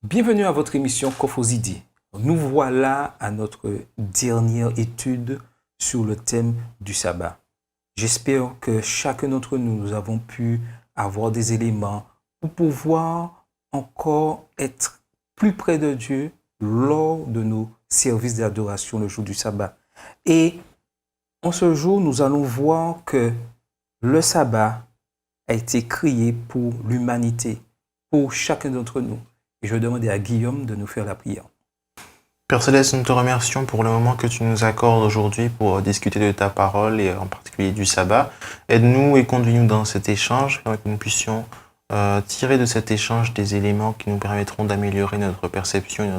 Bienvenue à votre émission Kofosidi. Nous voilà à notre dernière étude sur le thème du sabbat. J'espère que chacun d'entre nous, nous avons pu avoir des éléments pour pouvoir encore être plus près de Dieu lors de nos services d'adoration le jour du sabbat. Et en ce jour, nous allons voir que le sabbat a été créé pour l'humanité, pour chacun d'entre nous. Et je vais demander à Guillaume de nous faire la prière. Père Céleste, nous te remercions pour le moment que tu nous accordes aujourd'hui pour discuter de ta parole et en particulier du sabbat. Aide-nous et conduis-nous dans cet échange, afin que nous puissions tirer de cet échange des éléments qui nous permettront d'améliorer notre perception et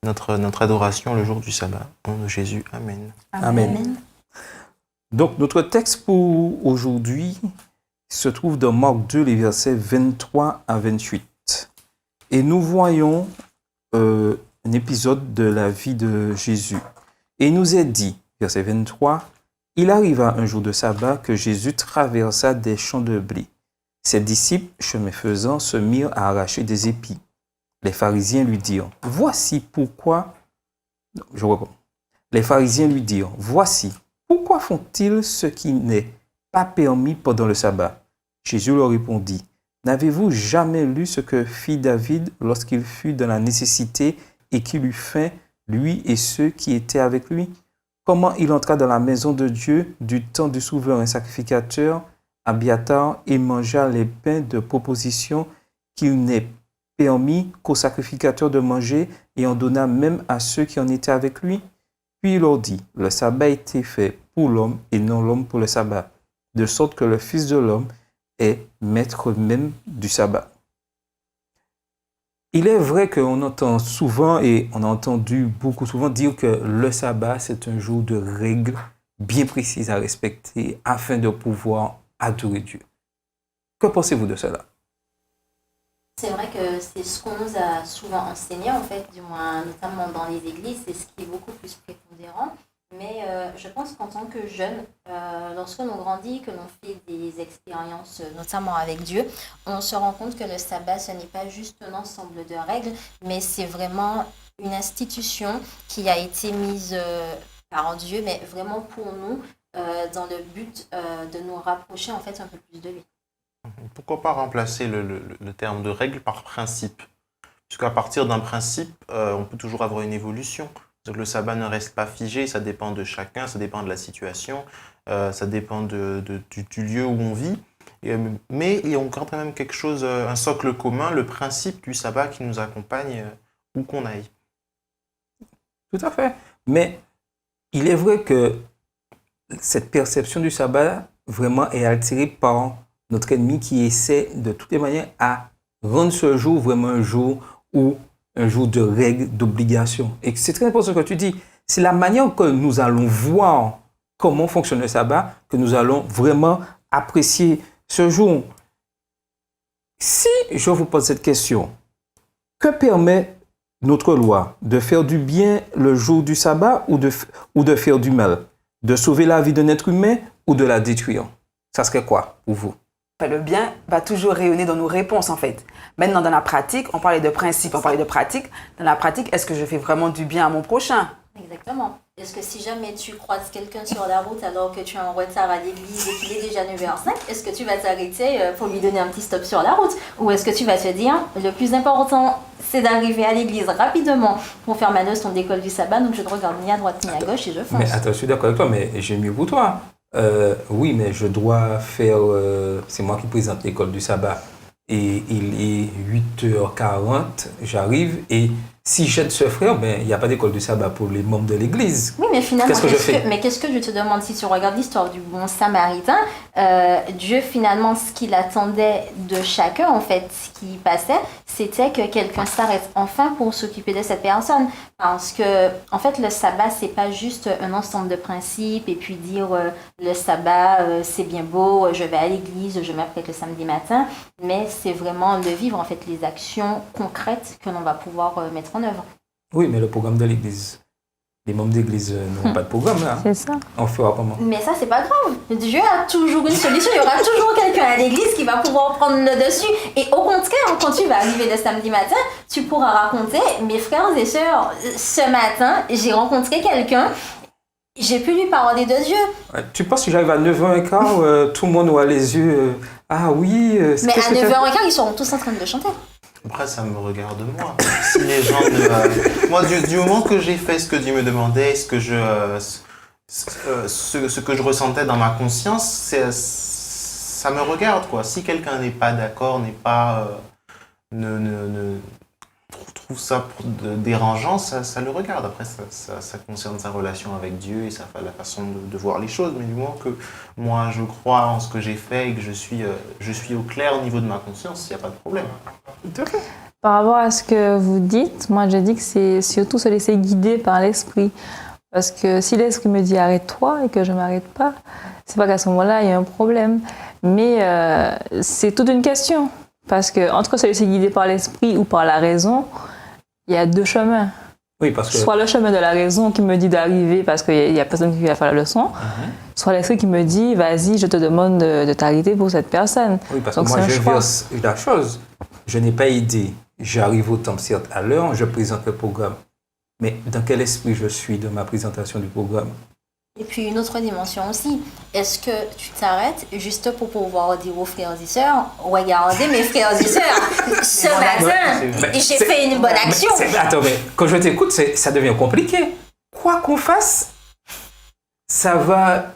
notre adoration le jour du sabbat. Au nom de Jésus, Amen. Amen. Donc, notre texte pour aujourd'hui se trouve dans Marc 2, les versets 23 à 28. Et nous voyons un épisode de la vie de Jésus. Et il nous est dit, verset 23, « Il arriva un jour de sabbat que Jésus traversa des champs de blé. Ses disciples, chemin faisant, se mirent à arracher des épis. Les pharisiens lui dirent, « Voici pourquoi... » Je reprends. Les pharisiens lui dirent, « Voici, pourquoi font-ils ce qui n'est pas permis pendant le sabbat ?» Jésus leur répondit, « N'avez-vous jamais lu ce que fit David lorsqu'il fut dans la nécessité et qu'il eut faim, lui et ceux qui étaient avec lui? Comment il entra dans la maison de Dieu du temps du souverain sacrificateur, Abiatar, et mangea les pains de proposition qu'il n'est permis qu'au sacrificateur de manger et en donna même à ceux qui en étaient avec lui? Puis il leur dit, le sabbat a été fait pour l'homme et non l'homme pour le sabbat, de sorte que le Fils de l'homme est maître même du sabbat. » Il est vrai qu'on entend souvent, et on a entendu beaucoup souvent dire que le sabbat, c'est un jour de règles bien précises à respecter afin de pouvoir adorer Dieu. Que pensez-vous de cela? C'est vrai que c'est ce qu'on nous a souvent enseigné, en fait, du moins notamment dans les églises, c'est ce qui est beaucoup plus prépondérant. Mais je pense qu'en tant que jeune, lorsque l'on grandit, que l'on fait des expériences, notamment avec Dieu, on se rend compte que le sabbat, ce n'est pas juste un ensemble de règles, mais c'est vraiment une institution qui a été mise par Dieu, mais vraiment pour nous, dans le but de nous rapprocher en fait un peu plus de lui. Pourquoi pas remplacer le terme de règle par principe? Puisqu'à partir d'un principe, on peut toujours avoir une évolution. Donc le sabbat ne reste pas figé, ça dépend de chacun, ça dépend de la situation, ça dépend du lieu où on vit. Mais on garde quand même quelque chose, un socle commun, le principe du sabbat qui nous accompagne où qu'on aille. Tout à fait. Mais il est vrai que cette perception du sabbat vraiment est altérée par notre ennemi qui essaie de toutes les manières à rendre ce jour vraiment un jour où un jour de règles, d'obligations. Et c'est très important ce que tu dis. C'est la manière que nous allons voir comment fonctionne le sabbat que nous allons vraiment apprécier ce jour. Si je vous pose cette question, que permet notre loi? De faire du bien le jour du sabbat ou de faire du mal? De sauver la vie d'un être humain ou de la détruire? Ça serait quoi pour vous? Le bien va toujours rayonner dans nos réponses, en fait. Maintenant, dans la pratique, on parlait de principe, on parlait de pratique. Dans la pratique, est-ce que je fais vraiment du bien à mon prochain? Exactement. Est-ce que si jamais tu croises quelqu'un sur la route alors que tu es en retard à l'église et qu'il est déjà 9h05, est-ce que tu vas t'arrêter pour lui donner un petit stop sur la route? Ou est-ce que tu vas te dire, le plus important, c'est d'arriver à l'église rapidement pour faire ma leçon d'école du sabbat, donc je ne regarde ni à droite ni à gauche et je fonce. Mais attends, je suis d'accord avec toi, mais j'ai mieux pour toi. Oui, mais je dois faire... c'est moi qui présente l'école du sabbat. Et il est 8h40, j'arrive, et si j'aide ce frère, ben, il n'y a pas d'école du sabbat pour les membres de l'église. Oui, mais finalement, qu'est-ce que je fais? Mais qu'est-ce que je te demande, si tu regardes l'histoire du bon samaritain, Dieu, finalement, ce qu'il attendait de chacun, en fait, ce qui passait, c'était que quelqu'un s'arrête enfin pour s'occuper de cette personne. Parce que, en fait, le sabbat, c'est pas juste un ensemble de principes et puis dire le sabbat, c'est bien beau, je vais à l'église, je m'apprête le samedi matin, mais c'est vraiment le vivre, en fait, les actions concrètes que l'on va pouvoir mettre en œuvre. Oui, mais le programme de l'église Les membres d'église n'ont pas de programme là. C'est ça. On fera comment? Mais ça, c'est pas grave. Dieu a toujours une solution. Il y aura toujours quelqu'un à l'église qui va pouvoir prendre le dessus. Et au contraire, quand tu vas arriver le samedi matin, tu pourras raconter, mes frères et sœurs, ce matin, j'ai rencontré quelqu'un, j'ai pu lui parler de Dieu. Tu penses que j'arrive à 9h15, tout le monde aura les yeux. Ah oui. Mais à 9h15, ils seront tous en train de chanter. Après, ça me regarde moi. Si les gens ne... Moi, du moment que j'ai fait ce que Dieu me demandait, ce que je ressentais dans ma conscience, ça me regarde, quoi. Si quelqu'un n'est pas d'accord, n'est pas... trouve ça dérangeant, ça le regarde. Après, ça concerne sa relation avec Dieu et la façon de voir les choses. Mais du moment que moi, je crois en ce que j'ai fait et que je suis au clair au niveau de ma conscience, il n'y a pas de problème. Par rapport à ce que vous dites, moi je dis que c'est surtout se laisser guider par l'esprit. Parce que si l'esprit me dit arrête-toi et que je ne m'arrête pas, c'est pas qu'à ce moment-là il y a un problème. Mais c'est toute une question. Parce que entre se laisser guider par l'esprit ou par la raison, il y a deux chemins. Oui, parce que... Soit le chemin de la raison qui me dit d'arriver parce qu'il n'y a personne qui va faire la leçon, soit l'esprit qui me dit vas-y, je te demande de t'arrêter pour cette personne. Oui, parce donc que moi, c'est un je choix. verse la chose. Je n'ai pas aidé. J'arrive au temps, certes, à l'heure, je présente le programme. Mais dans quel esprit je suis de ma présentation du programme? Et puis une autre dimension aussi, est-ce que tu t'arrêtes juste pour pouvoir dire aux frères et sœurs, regardez mes frères et sœurs, ce matin, j'ai fait une bonne action. Attends, mais quand je t'écoute, ça devient compliqué. Quoi qu'on fasse, ça va...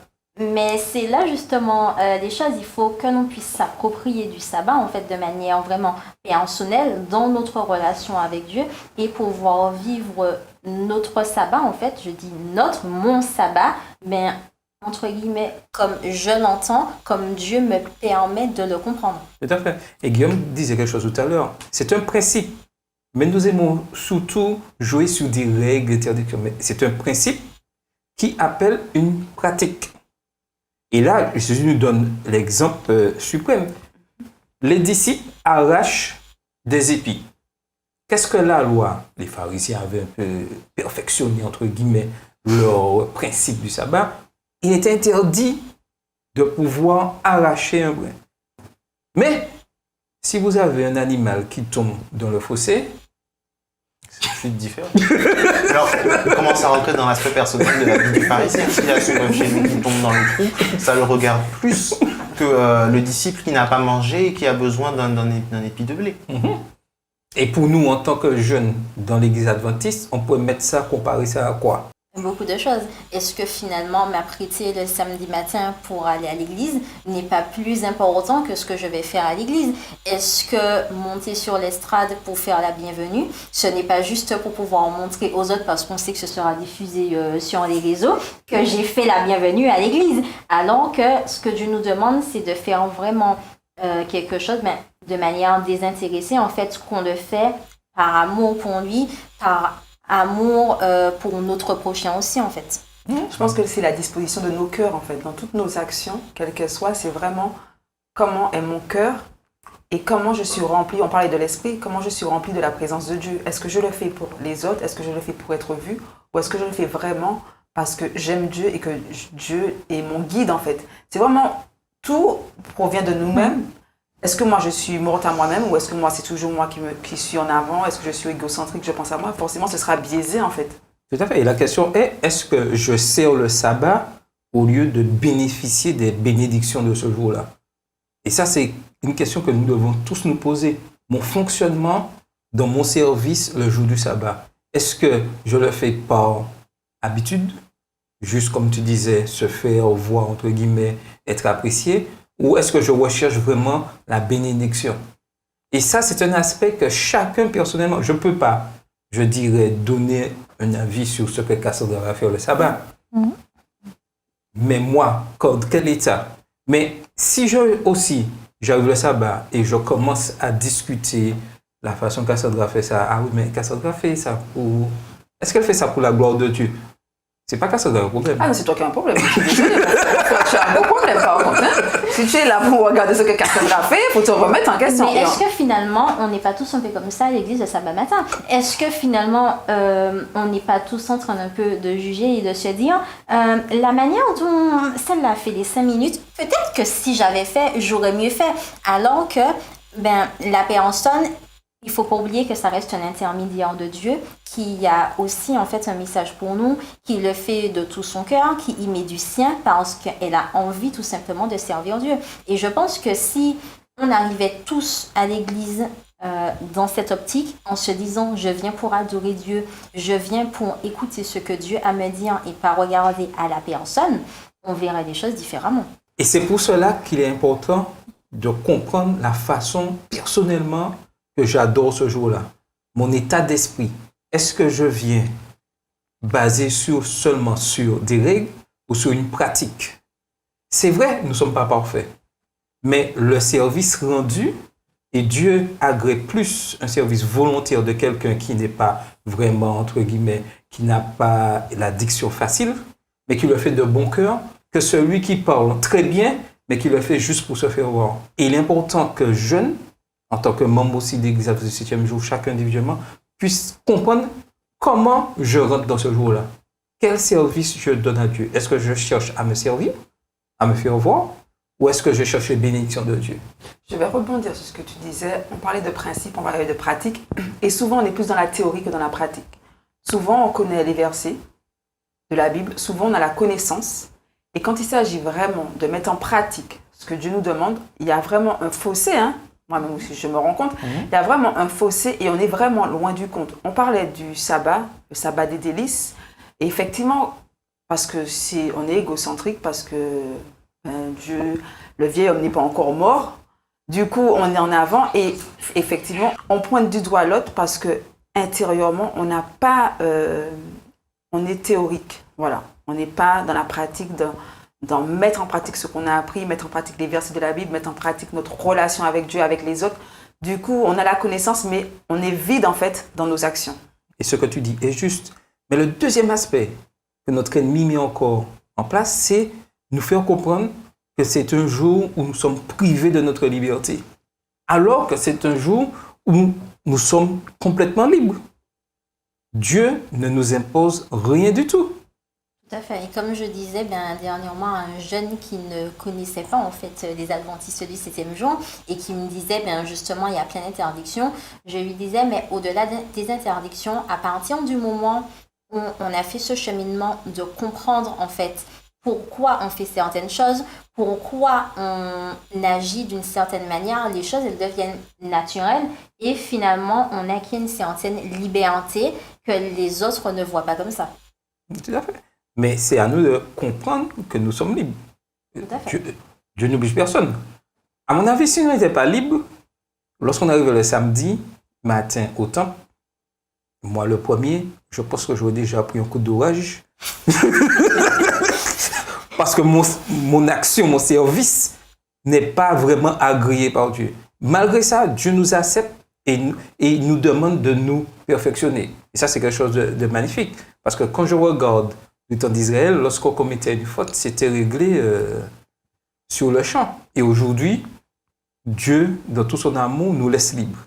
Mais c'est là justement les choses, il faut que l'on puisse s'approprier du sabbat en fait de manière vraiment personnelle dans notre relation avec Dieu et pouvoir vivre notre sabbat en fait, je dis mon sabbat, mais entre guillemets comme je l'entends, comme Dieu me permet de le comprendre. Tout à fait. Et Guillaume disait quelque chose tout à l'heure. C'est un principe. Mais nous aimons surtout jouer sur des règles, interdictions. Mais c'est un principe qui appelle une pratique. Et là, Jésus nous donne l'exemple suprême. Les disciples arrachent des épis. Qu'est-ce que la loi? Les pharisiens avaient un peu perfectionné, entre guillemets, leur principe du sabbat. Il est interdit de pouvoir arracher un brin. Mais, si vous avez un animal qui tombe dans le fossé, C'est différent. Alors, on commence à rentrer dans l'aspect personnel de la vie du pharisien. S'il y a son chez lui qui tombe dans le trou, ça le regarde plus que le disciple qui n'a pas mangé et qui a besoin d'un épi de blé. et pour nous, en tant que jeunes dans l'église adventiste, on peut mettre ça, comparer ça à quoi? Beaucoup de choses. Est-ce que finalement m'apprêter le samedi matin pour aller à l'église n'est pas plus important que ce que je vais faire à l'église? Est-ce que monter sur l'estrade pour faire la bienvenue, ce n'est pas juste pour pouvoir montrer aux autres parce qu'on sait que ce sera diffusé sur les réseaux que j'ai fait la bienvenue à l'église? Alors que ce que Dieu nous demande, c'est de faire vraiment quelque chose mais de manière désintéressée. En fait, qu'on le fait par amour pour lui, par amour pour notre prochain aussi en fait. Je pense que c'est la disposition de nos cœurs en fait, dans toutes nos actions, quelles qu'elles soient, c'est vraiment comment est mon cœur et comment je suis rempli, on parlait de l'esprit, comment je suis rempli de la présence de Dieu. Est-ce que je le fais pour les autres, est-ce que je le fais pour être vu ou est-ce que je le fais vraiment parce que j'aime Dieu et que Dieu est mon guide en fait. C'est vraiment, tout provient de nous-mêmes. Est-ce que moi je suis morte à moi-même ou est-ce que moi c'est toujours moi qui suis en avant? Est-ce que je suis égocentrique, je pense à moi? Forcément ce sera biaisé en fait. Tout à fait. Et la question est, est-ce que je sers le sabbat au lieu de bénéficier des bénédictions de ce jour-là? Et ça, c'est une question que nous devons tous nous poser. Mon fonctionnement dans mon service le jour du sabbat, est-ce que je le fais par habitude, juste comme tu disais, se faire voir, entre guillemets, être apprécié, ou est-ce que je recherche vraiment la bénédiction? Et ça, c'est un aspect que chacun, personnellement, je ne peux pas, je dirais, donner un avis sur ce que Cassandra va faire le sabbat. Mais moi, quel état? Mais si j'arrive le sabbat et je commence à discuter la façon Cassandra fait ça, ah oui, mais Cassandra fait ça pour... Est-ce qu'elle fait ça pour la gloire de Dieu? C'est pas que ça doit un problème. Ah, mais c'est toi qui as un problème. Je suis désolée, tu as un gros problème par contre. Hein? Si tu es là pour regarder ce que quelqu'un a fait, il faut te remettre en question. Mais est-ce que finalement, on n'est pas tous un peu comme ça à l'église le sabbat matin? Est-ce que finalement, on n'est pas tous en train un peu de juger et de se dire, la manière dont celle-là a fait les 5 minutes, peut-être que si j'avais fait, j'aurais mieux fait. Alors que la personne, il faut pas oublier que ça reste un intermédiaire de Dieu qui a aussi en fait un message pour nous, qui le fait de tout son cœur, qui y met du sien parce qu'elle a envie tout simplement de servir Dieu. Et je pense que si on arrivait tous à l'église dans cette optique, en se disant je viens pour adorer Dieu, je viens pour écouter ce que Dieu a à me dire et pas regarder à la personne, on verrait les choses différemment. Et c'est pour cela qu'il est important de comprendre la façon personnellement que j'adore ce jour-là. Mon état d'esprit. Est-ce que je viens basé seulement sur des règles ou sur une pratique? C'est vrai, nous ne sommes pas parfaits. Mais le service rendu, et Dieu agrée plus un service volontaire de quelqu'un qui n'est pas vraiment, entre guillemets, qui n'a pas la diction facile, mais qui le fait de bon cœur, que celui qui parle très bien, mais qui le fait juste pour se faire voir. Et il est important que jeunes, en tant que membre aussi de l'Église du 7e jour, chacun individuellement, puisse comprendre comment je rentre dans ce jour-là. Quel service je donne à Dieu? Est-ce que je cherche à me servir, à me faire voir, ou est-ce que je cherche les bénédictions de Dieu? Je vais rebondir sur ce que tu disais. On parlait de principe, on parlait de pratique. Et souvent, on est plus dans la théorie que dans la pratique. Souvent, on connaît les versets de la Bible. Souvent, on a la connaissance. Et quand il s'agit vraiment de mettre en pratique ce que Dieu nous demande, il y a vraiment un fossé, hein. Moi-même aussi, je me rends compte, il y a vraiment un fossé et on est vraiment loin du compte. On parlait du sabbat, le sabbat des délices, et effectivement, parce que on est égocentrique, parce que Dieu, le vieil homme n'est pas encore mort, du coup, on est en avant et effectivement, on pointe du doigt l'autre parce que intérieurement, on n'a pas, on est théorique, voilà, on n'est pas dans la pratique dans mettre en pratique ce qu'on a appris, mettre en pratique les versets de la Bible, mettre en pratique notre relation avec Dieu, avec les autres. Du coup, on a la connaissance, mais on est vide en fait dans nos actions. Et ce que tu dis est juste. Mais le deuxième aspect que notre ennemi met encore en place, c'est nous faire comprendre que c'est un jour où nous sommes privés de notre liberté. Alors que c'est un jour où nous sommes complètement libres. Dieu ne nous impose rien du tout. Tout à fait. Et comme je disais dernièrement à un jeune qui ne connaissait pas en fait les adventistes du 7e jour et qui me disait justement il y a plein d'interdictions, je lui disais mais au-delà des interdictions, à partir du moment où on a fait ce cheminement de comprendre en fait pourquoi on fait certaines choses, pourquoi on agit d'une certaine manière, les choses elles deviennent naturelles et finalement on acquiert une certaine liberté que les autres ne voient pas comme ça. Tout à fait. Mais c'est à nous de comprendre que nous sommes libres. Tout à fait. Dieu n'oblige personne. À mon avis, si nous n'étions pas libres, lorsqu'on arrive le samedi matin au temple, moi le premier, je pense que j'aurais déjà pris un coup d'orage. Parce que mon action, mon service n'est pas vraiment agréé par Dieu. Malgré ça, Dieu nous accepte et il nous demande de nous perfectionner. Et ça, c'est quelque chose de magnifique. Parce que quand je regarde le temps d'Israël, lorsqu'on commettait une faute, c'était réglé sur le champ. Et aujourd'hui, Dieu, dans tout son amour, nous laisse libres.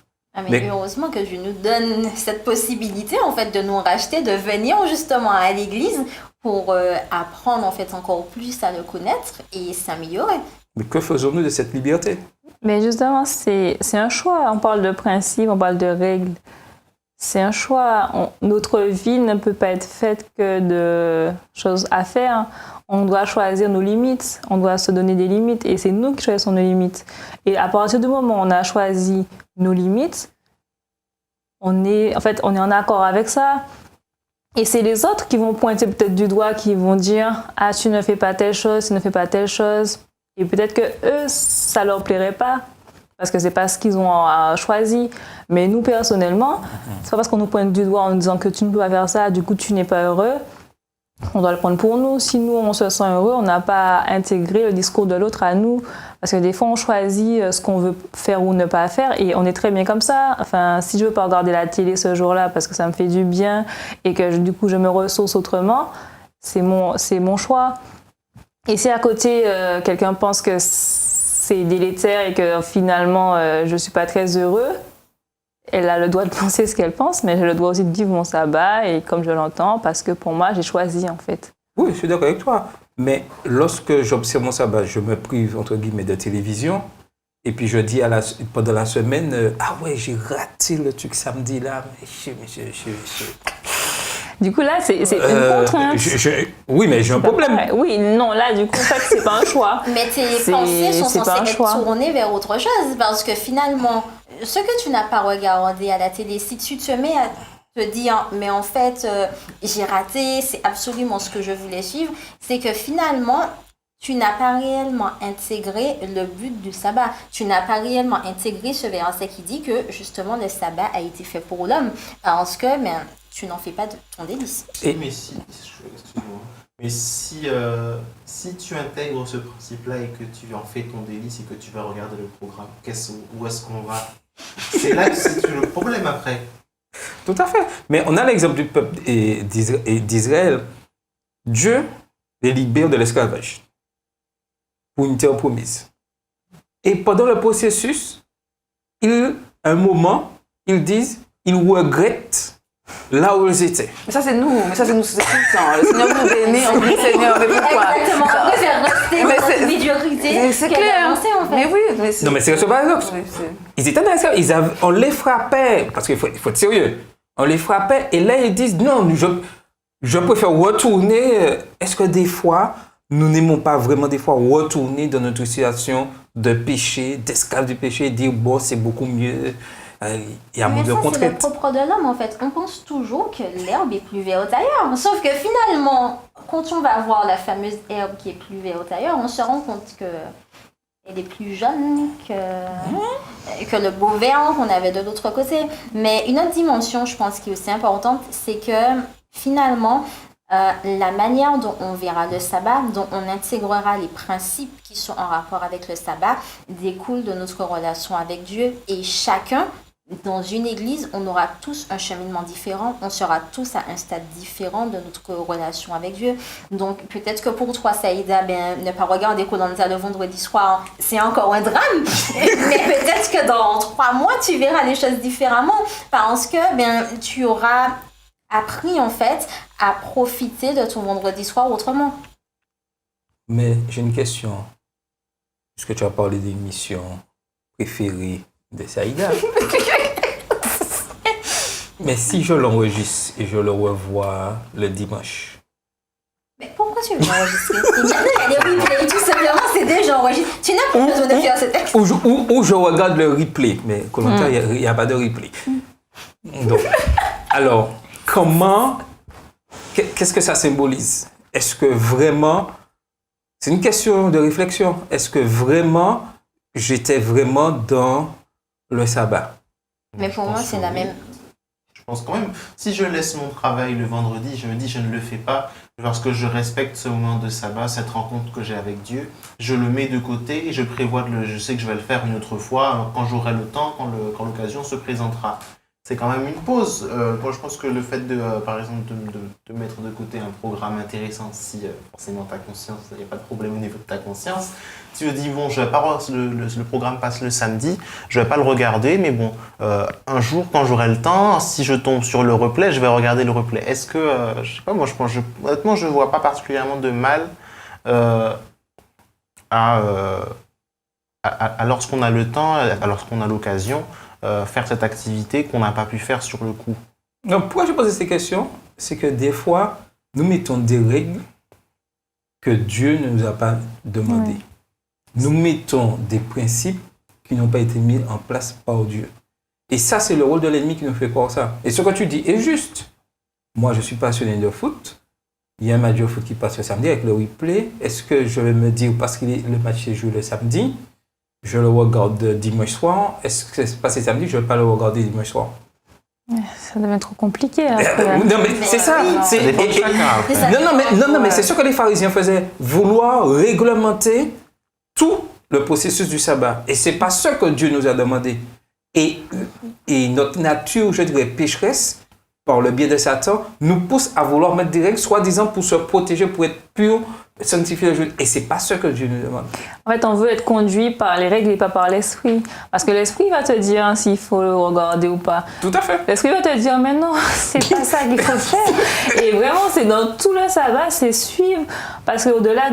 Mais heureusement que Dieu nous donne cette possibilité en fait de nous racheter, de venir justement à l'église pour apprendre en fait encore plus à le connaître et s'améliorer. Mais que faisons-nous de cette liberté? Mais justement, c'est un choix. On parle de principes, on parle de règles. C'est un choix. Notre vie ne peut pas être faite que de choses à faire. On doit choisir nos limites. On doit se donner des limites. Et c'est nous qui choisissons nos limites. Et à partir du moment où on a choisi nos limites, on est en accord avec ça. Et c'est les autres qui vont pointer peut-être du doigt, qui vont dire « Ah, tu ne fais pas telle chose, tu ne fais pas telle chose. » Et peut-être que eux, ça leur plairait pas. Parce que c'est pas ce qu'ils ont choisi. Mais nous, personnellement, c'est pas parce qu'on nous pointe du doigt en nous disant que tu ne peux pas faire ça, du coup, tu n'es pas heureux. On doit le prendre pour nous. Si nous, on se sent heureux, on n'a pas intégré le discours de l'autre à nous. Parce que des fois, on choisit ce qu'on veut faire ou ne pas faire et on est très bien comme ça. Enfin, si je veux pas regarder la télé ce jour-là parce que ça me fait du bien et que du coup, je me ressource autrement, c'est mon choix. Et si à côté, quelqu'un pense que c'est délétère et que finalement, je ne suis pas très heureux, elle a le droit de penser ce qu'elle pense, mais j'ai le droit aussi de vivre mon sabbat et comme je l'entends, parce que pour moi, j'ai choisi en fait. Oui, je suis d'accord avec toi. Mais lorsque j'observe mon sabbat, je me prive, entre guillemets, de télévision. Et puis je dis pendant la semaine, ah ouais, j'ai raté le truc samedi là. Du coup, là, c'est une contrainte. Oui, mais j'ai un problème. Pareil. Oui, non, là, du coup, en fait, c'est pas un choix. Mais tes pensées sont censées être tournées vers autre chose. Parce que finalement, ce que tu n'as pas regardé à la télé, si tu te mets à te dire, mais en fait, j'ai raté, c'est absolument ce que je voulais suivre, c'est que finalement, tu n'as pas réellement intégré le but du sabbat. Tu n'as pas réellement intégré ce verset qui dit que, justement, le sabbat a été fait pour l'homme. Parce que, tu n'en fais pas de ton délice. Mais si tu intègres ce principe-là et que tu en fais ton délice et que tu vas regarder le programme, où est-ce qu'on va? C'est là que c'est le problème après. Tout à fait. Mais on a l'exemple du peuple d'Israël. Dieu les libère de l'esclavage pour une terre promise. Et pendant le processus, à un moment, ils disent, ils regrettent là où ils étaient. Mais ça, c'est nous, c'est tout le temps. Le Seigneur nous bénit, on dit Seigneur, mais pourquoi? Exactement, on préfère rester dans cette médiocrité c'est qu'elle clair. avancer, en fait. Mais oui, mais c'est... Non, mais c'est le paradoxe. Oui, Ils étaient dans l'esclavage, on les frappait, parce qu'il faut être sérieux. On les frappait, et là, ils disent, non, je préfère retourner. Est-ce que des fois, nous n'aimons pas vraiment des fois retourner dans notre situation de péché, d'esclave du péché, et dire, bon, c'est beaucoup mieux. Il y a moins de contraintes. C'est le propre de l'homme en fait. On pense toujours que l'herbe est plus verte ailleurs. Sauf que finalement, quand on va voir la fameuse herbe qui est plus verte ailleurs, on se rend compte qu'elle est plus jeune que le beau vert qu'on avait de l'autre côté. Mais une autre dimension, je pense, qui est aussi importante, c'est que finalement, la manière dont on verra le sabbat, dont on intégrera les principes qui sont en rapport avec le sabbat, découle de notre relation avec Dieu. Et chacun, dans une église, on aura tous un cheminement différent, on sera tous à un stade différent de notre relation avec Dieu. Donc peut-être que pour toi, Saïda, ne pas regarder Koh-Lanta le vendredi soir, c'est encore un drame. Mais peut-être que dans 3 mois, tu verras les choses différemment parce que tu auras appris en fait à profiter de ton vendredi soir autrement. Mais j'ai une question. Puisque tu as parlé des missions préférées de Saïda. Mais si je l'enregistre et je le revois le dimanche. Mais pourquoi tu veux l'enregistrer? Il y a des replays, tout simplement, c'est déjà enregistré. Tu n'as pas besoin de faire ce texte. Ou je regarde le replay. Mais Koh-Lanta, il n'y a pas de replay. Donc, alors, qu'est-ce que ça symbolise? Est-ce que vraiment, c'est une question de réflexion, est-ce que vraiment, j'étais vraiment dans le sabbat? Mais pour moi, c'est la même. Je pense quand même, si je laisse mon travail le vendredi, je me dis je ne le fais pas parce que je respecte ce moment de sabbat, cette rencontre que j'ai avec Dieu, je le mets de côté et je prévois je sais que je vais le faire une autre fois quand j'aurai le temps, quand l'occasion se présentera. C'est quand même une pause. Moi, je pense que le fait par exemple, de mettre de côté un programme intéressant, si forcément ta conscience, il n'y a pas de problème au niveau de ta conscience, tu te dis, bon, je vais pas voir, le programme passe le samedi, je vais pas le regarder, mais bon, un jour, quand j'aurai le temps, si je tombe sur le replay, je vais regarder le replay. Est-ce que, je sais pas, moi, honnêtement, je vois pas particulièrement de mal à lorsqu'on a le temps, lorsqu'on a l'occasion, faire cette activité qu'on n'a pas pu faire sur le coup. Donc, pourquoi je pose ces questions? C'est que des fois, nous mettons des règles que Dieu ne nous a pas demandées. Ouais. Nous mettons des principes qui n'ont pas été mis en place par Dieu. Et ça, c'est le rôle de l'ennemi qui nous fait croire ça. Et ce que tu dis est juste. Moi, je suis passionné de foot. Il y a un match de foot qui passe le samedi avec le replay. Est-ce que je vais me dire, parce que le match est joué le samedi, je le regarde dimanche soir. Est-ce que c'est passé samedi, je ne vais pas le regarder dimanche soir? Ça devient trop compliqué. Non, mais c'est ça. Non, mais c'est sûr que les pharisiens faisaient vouloir réglementer tout le processus du sabbat. Et ce n'est pas ce que Dieu nous a demandé. Et notre nature, je dirais, pécheresse, par le biais de Satan, nous pousse à vouloir mettre des règles, soi-disant pour se protéger, pour être pur, sanctifier le jour. Et c'est pas ce que Dieu nous demande. En fait, on veut être conduit par les règles et pas par l'esprit. Parce que l'esprit va te dire hein, s'il faut le regarder ou pas. Tout à fait. L'esprit va te dire, mais non, c'est pas ça qu'il faut faire. Et vraiment, c'est dans tout le sabbat, c'est suivre. Parce qu'au-delà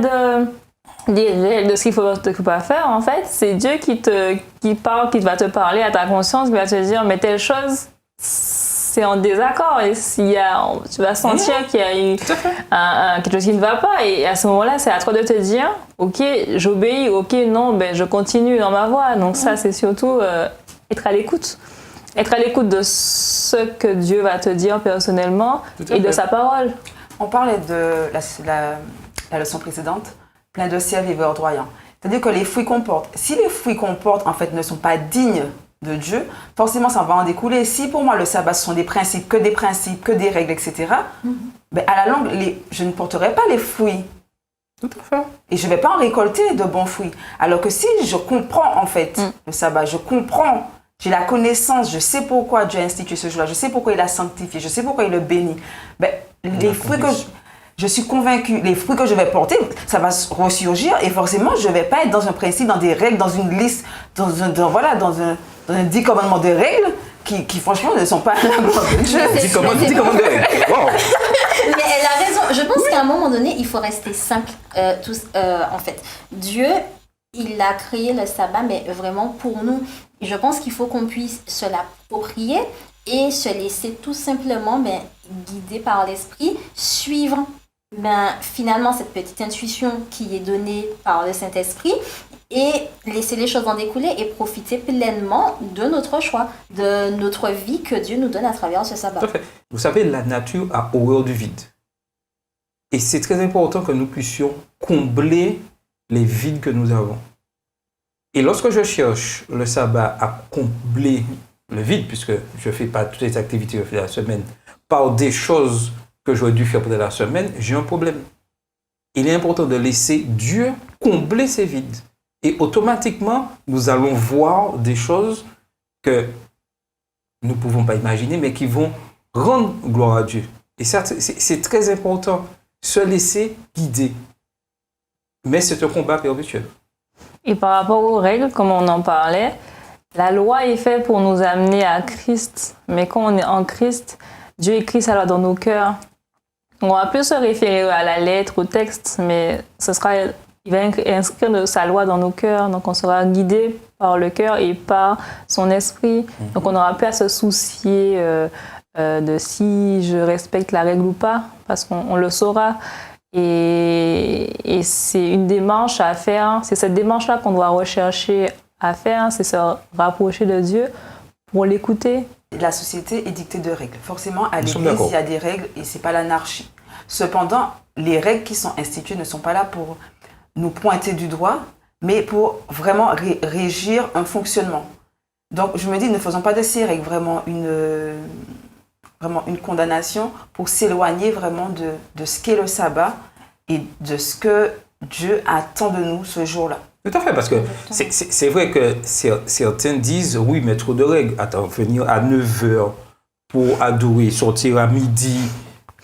des règles, de ce qu'il faut pas faire, en fait, c'est Dieu qui parle, qui va te parler à ta conscience, qui va te dire, mais telle chose, c'est en désaccord. Et tu vas sentir qu'il y a eu quelque chose qui ne va pas. Et à ce moment-là, c'est à toi de te dire, ok, j'obéis, ok, non, ben, je continue dans ma voie. Donc ça, c'est surtout être à l'écoute. Être à l'écoute de ce que Dieu va te dire personnellement et de sa parole. On parlait de la leçon précédente, plein de ciel et verdoyant. C'est-à-dire que les fruits qu'on porte, si les fruits qu'on porte en fait ne sont pas dignes de Dieu, forcément ça va en découler. Si pour moi le sabbat ce sont des principes, que des règles, etc., ben à la longue, je ne porterai pas les fruits. Tout à fait. Et je ne vais pas en récolter de bons fruits. Alors que si je comprends en fait le sabbat, j'ai la connaissance, je sais pourquoi Dieu a institué ce jour-là, je sais pourquoi il l'a sanctifié, je sais pourquoi il le bénit. Ben, les fruits que je suis convaincue, les fruits que je vais porter, ça va ressurgir et forcément je ne vais pas être dans un principe, dans des règles, dans une liste, dans un 10 commandements de règles qui franchement ne sont pas la gloire de Dieu. 10 commandements de règles. Wow. Mais elle a raison. Je pense qu'à un moment donné, il faut rester simple. En fait, Dieu, il a créé le sabbat, mais vraiment pour nous. Et je pense qu'il faut qu'on puisse se l'approprier et se laisser tout simplement guider par l'esprit, suivre finalement cette petite intuition qui est donnée par le Saint-Esprit et laisser les choses en découler et profiter pleinement de notre choix, de notre vie que Dieu nous donne à travers ce sabbat. Tout à fait. Vous savez, la nature a horreur du vide. Et c'est très important que nous puissions combler les vides que nous avons. Et lorsque je cherche le sabbat à combler le vide, puisque je ne fais pas toutes les activités que je fais la semaine, par des choses que j'aurais dû faire pendant la semaine, j'ai un problème. Il est important de laisser Dieu combler ces vides. Et automatiquement, nous allons voir des choses que nous ne pouvons pas imaginer, mais qui vont rendre gloire à Dieu. Et ça, c'est très important, se laisser guider. Mais c'est un combat perpétuel. Et par rapport aux règles, comme on en parlait, la loi est faite pour nous amener à Christ. Mais quand on est en Christ, Dieu écrit sa loi dans nos cœurs. On va plus se référer à la lettre, au texte, mais il va inscrire sa loi dans nos cœurs. Donc on sera guidé par le cœur et par son esprit. Donc on n'aura plus à se soucier de si je respecte la règle ou pas, parce qu'on le saura. Et c'est une démarche à faire. C'est cette démarche-là qu'on doit rechercher à faire, c'est se rapprocher de Dieu pour l'écouter. La société est dictée de règles. Forcément, à l'église, il y a des règles et ce n'est pas l'anarchie. Cependant, les règles qui sont instituées ne sont pas là pour nous pointer du doigt, mais pour vraiment régir un fonctionnement. Donc, je me dis, ne faisons pas de ces règles vraiment une condamnation pour s'éloigner vraiment de ce qu'est le sabbat et de ce que Dieu attend de nous ce jour-là. Tout à fait, parce que c'est vrai que certains disent, oui, mais trop de règles. Attends, venir à 9h pour adorer, sortir à midi,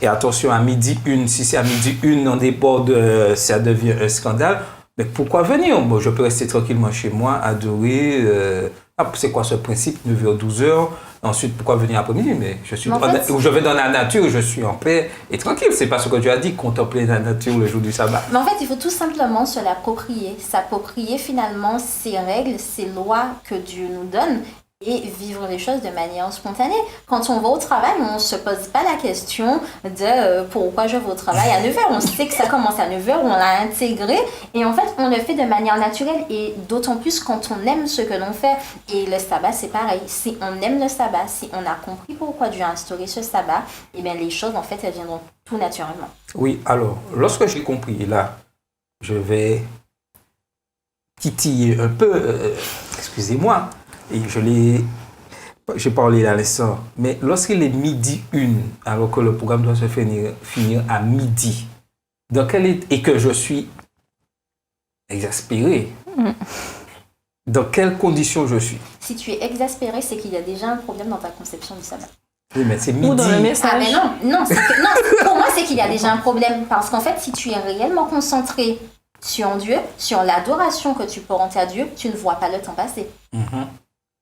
et attention, à midi 1, si c'est à midi 1, on déborde, ça devient un scandale. Mais pourquoi venir? Bon, je peux rester tranquillement chez moi, adorer. C'est quoi ce principe, 9h, 12h? Ensuite, pourquoi venir après-midi? Mais je vais dans la nature, je suis en paix et tranquille. C'est pas ce que Dieu a dit, contempler la nature le jour du sabbat. Mais en fait, il faut tout simplement se l'approprier. S'approprier finalement ces règles, ces lois que Dieu nous donne et vivre les choses de manière spontanée. Quand on va au travail, on ne se pose pas la question de pourquoi je vais au travail à 9h. On sait que ça commence à 9h, on l'a intégré et en fait, on le fait de manière naturelle et d'autant plus quand on aime ce que l'on fait. Et le sabbat, c'est pareil. Si on aime le sabbat, si on a compris pourquoi Dieu a instauré ce sabbat, eh bien, les choses, en fait, elles viendront tout naturellement. Oui, alors, lorsque j'ai compris, là, je vais titiller un peu, excusez-moi, et j'ai parlé à l'instant, mais lorsqu'il est midi 1, alors que le programme doit se finir à midi, et que je suis exaspéré, dans quelles conditions je suis? Si tu es exaspéré, c'est qu'il y a déjà un problème dans ta conception du sabbat. Oui, mais c'est Ou dans le midi. message. Ah mais non, non, pour moi c'est qu'il y a déjà un problème parce qu'en fait si tu es réellement concentré sur Dieu, sur l'adoration que tu portes à Dieu, tu ne vois pas le temps passer. Mhm.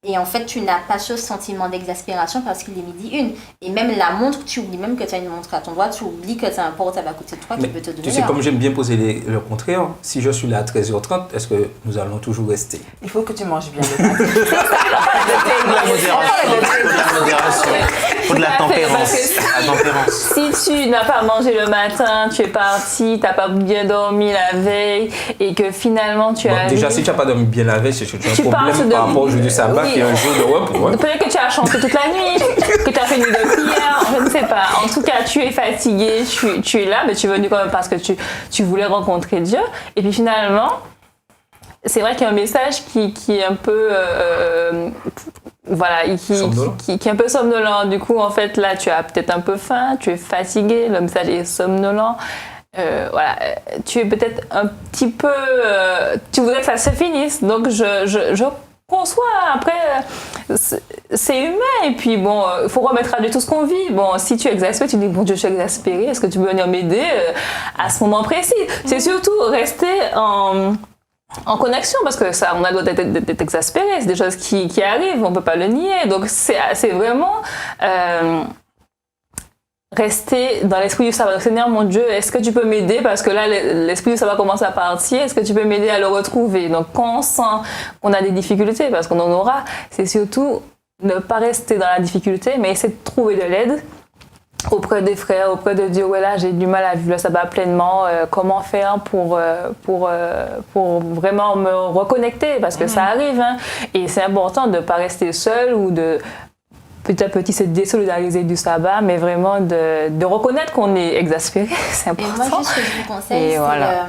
Et en fait tu n'as pas ce sentiment d'exaspération parce qu'il est midi 1. Et même la montre, tu oublies même que tu as une montre à ton doigt, tu oublies que tu as un portable à côté de toi qui Mais peut te donner tu sais, l'heure. comme j'aime bien poser le contraire, si je suis là à 13h30, est-ce que nous allons toujours rester? Il faut que tu manges bien le matin. La modération. Faut de la tempérance. La tempérance. Si tu n'as pas mangé le matin, tu es parti, tu n'as pas bien dormi la veille et que finalement tu Bon, as... déjà, si tu n'as pas dormi bien la veille, c'est que tu as Tu un parles problème de- par rapport au jour du sabbat Oui. qui est un jour de repos. Hein. Peut-être que tu as chanté toute la nuit, que tu as fait une nuit de prière, je ne sais pas. En tout cas, tu es fatigué, tu es là, mais tu es venu quand même parce que tu voulais rencontrer Dieu. Et puis finalement, c'est vrai qu'il y a un message qui est un peu... voilà, Somnolent. qui est un peu somnolent. Du coup, en fait, là, tu as peut-être un peu faim, tu es fatigué, le message est somnolent. Voilà, tu es peut-être un petit peu... tu voudrais que ça se finisse. Donc, je conçois. Après, c'est humain. Et puis, bon, il faut remettre à Dieu tout ce qu'on vit. Bon, si tu es exaspéré, tu dis, bon Dieu, je suis exaspéré. Est-ce que tu peux venir m'aider à ce moment précis? C'est surtout rester en connexion, parce que ça, on a le droit d'être exaspéré, c'est des choses qui arrivent, on ne peut pas le nier. Donc, c'est vraiment rester dans l'esprit du sabbat. Donc, Seigneur, mon Dieu, est-ce que tu peux m'aider? Parce que là, l'esprit du sabbat commence à partir. Est-ce que tu peux m'aider à le retrouver? Donc, quand on sent qu'on a des difficultés, parce qu'on en aura, c'est surtout ne pas rester dans la difficulté, mais essayer de trouver de l'aide auprès des frères, auprès de Dieu. Ouais, là, j'ai du mal à vivre le sabbat pleinement. Comment faire pour vraiment me reconnecter? Parce que ça arrive. Hein, et c'est important de ne pas rester seul ou de petit à petit se désolidariser du sabbat, mais vraiment de reconnaître qu'on est exaspéré. C'est Et important. moi, juste ce que je vous conseille, Et c'est voilà.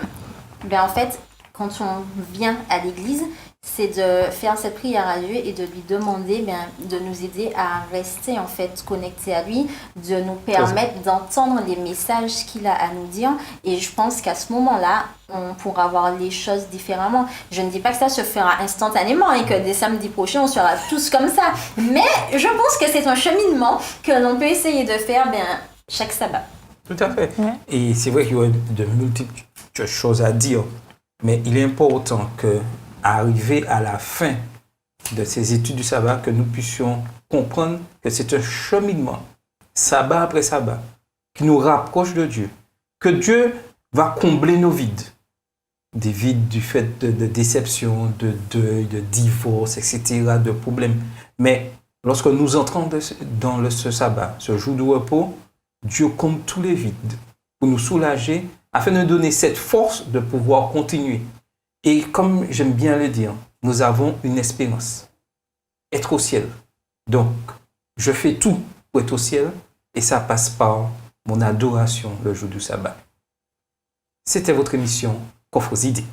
ben, en fait, quand on vient à l'église, c'est de faire cette prière à Dieu et de lui demander de nous aider à rester en fait connectés à lui, de nous permettre d'entendre les messages qu'il a à nous dire. Et je pense qu'à ce moment-là, on pourra voir les choses différemment. Je ne dis pas que ça se fera instantanément et que dès samedi prochain, on sera tous comme ça. Mais je pense que c'est un cheminement que l'on peut essayer de faire chaque sabbat. Tout à fait. Ouais. Et c'est vrai qu'il y aurait de multiples choses à dire, mais il est important que, arrivé à la fin de ces études du sabbat, que nous puissions comprendre que c'est un cheminement, sabbat après sabbat, qui nous rapproche de Dieu, que Dieu va combler nos vides, des vides du fait de déception, de deuil, de divorce, etc., de problèmes. Mais lorsque nous entrons dans ce sabbat, ce jour de repos, Dieu comble tous les vides pour nous soulager, afin de nous donner cette force de pouvoir continuer. Et comme j'aime bien le dire, nous avons une espérance, être au ciel. Donc, je fais tout pour être au ciel et ça passe par mon adoration le jour du sabbat. C'était votre émission Coffres idées.